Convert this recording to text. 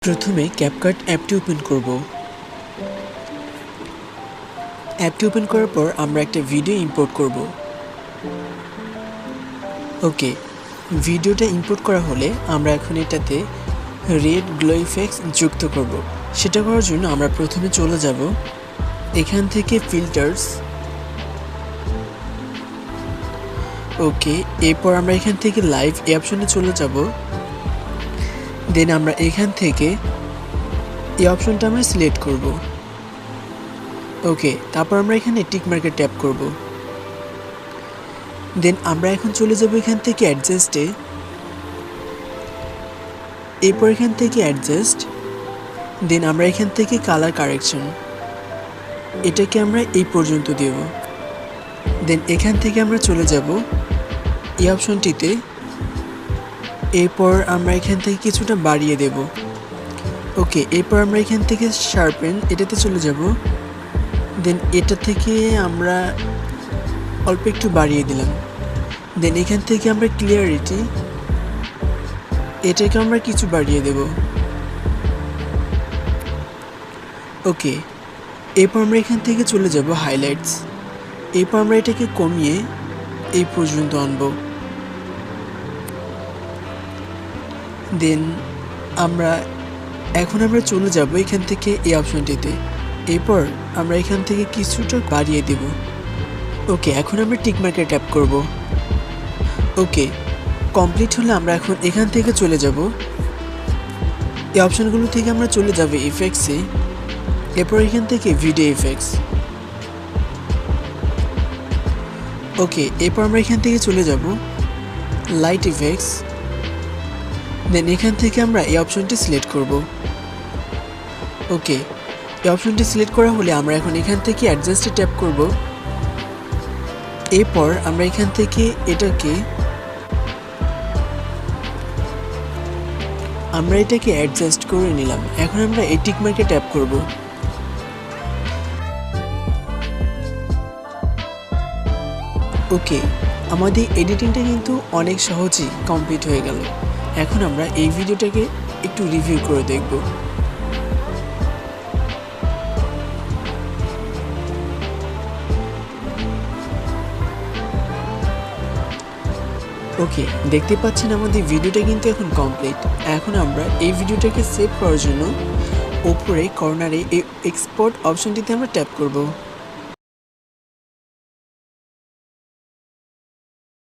প্রথমে ক্যাপকাট অ্যাপটি ওপেন করব। অ্যাপটি ওপেন করার পর আমরা একটা ভিডিও ইম্পোর্ট করব। ওকে, ভিডিওটা ইম্পোর্ট করা হলে আমরা এখন এটাতে রেড গ্লো ইফেক্টস যুক্ত করব। সেটা করার জন্য আমরা প্রথমে চলে যাব এখান থেকে ফিল্টার্স। ওকে, এরপর আমরা এখান থেকে লাইভ এই অপশনে চলে যাব। দেন আমরা এখান থেকে এই অপশনটা আমরা সিলেক্ট করব। ওকে, তারপর আমরা এখানে টিক মার্কে ট্যাপ করব। দেন আমরা এখন চলে যাব এখান থেকে অ্যাডজাস্টে। এরপর এখান থেকে অ্যাডজাস্ট, দেন আমরা এখান থেকে কালার কারেকশন, এটাকে আমরা এই পর্যন্ত দেব। দেন এখান থেকে আমরা চলে যাব এই অপশনটিতে। এরপর আমরা এখান থেকে কিছুটা বাড়িয়ে দেব। ওকে, এরপর আমরা এখান থেকে শার্পেন এটাতে চলে যাব। দেন এটা থেকে আমরা অল্প একটু বাড়িয়ে দিলাম। দেন এখান থেকে আমরা ক্লিয়ারিটি এটাকে আমরা কিছু বাড়িয়ে দেব। ওকে, এরপর আমরা এখান থেকে চলে যাব হাইলাইটস। এরপর আমরা এটাকে কমিয়ে এই পর্যন্ত আনব। দেন এখন আমরা চলে যাব এখান থেকে এই অপশনটিতে। এরপর আমরা এখান থেকে কিছুটা বাড়িয়ে দেব। ওকে, এখন আমরা টিক মার্কে ট্যাপ করব। ওকে, কমপ্লিট হলে আমরা এখন এখান থেকে চলে যাব এই অপশনগুলো থেকে আমরা চলে যাব ইফেক্টসে। এরপর এখান থেকে ভিডিও ইফেক্টস। ওকে, এরপর আমরা এখান থেকে চলে যাব লাইট ইফেক্টস। দেন এখান থেকে আমরা এই অপশনটি সিলেক্ট করব। ওকে, এই অপশনটি সিলেক্ট করা হলে আমরা এখন এখান থেকে অ্যাডজাস্টে ট্যাপ করব। এরপর আমরা এখান থেকে এটাকে অ্যাডজাস্ট করে নিলাম। এখন আমরা এই টিক মার্কে ট্যাপ করব। ওকে, আমাদের এডিটিংটা কিন্তু অনেক সহজেই কমপ্লিট হয়ে গেল। এখন আমরা এই ভিডিওটাকে একটু রিভিউ করে দেখব। ওকে, দেখতে পাচ্ছেন আমাদের ভিডিওটা কিন্তু এখন কমপ্লিট। এখন আমরা এই ভিডিওটাকে সেভ করার জন্য উপরে কর্নারে এই এক্সপোর্ট অপশনটিতে আমরা ট্যাপ করব।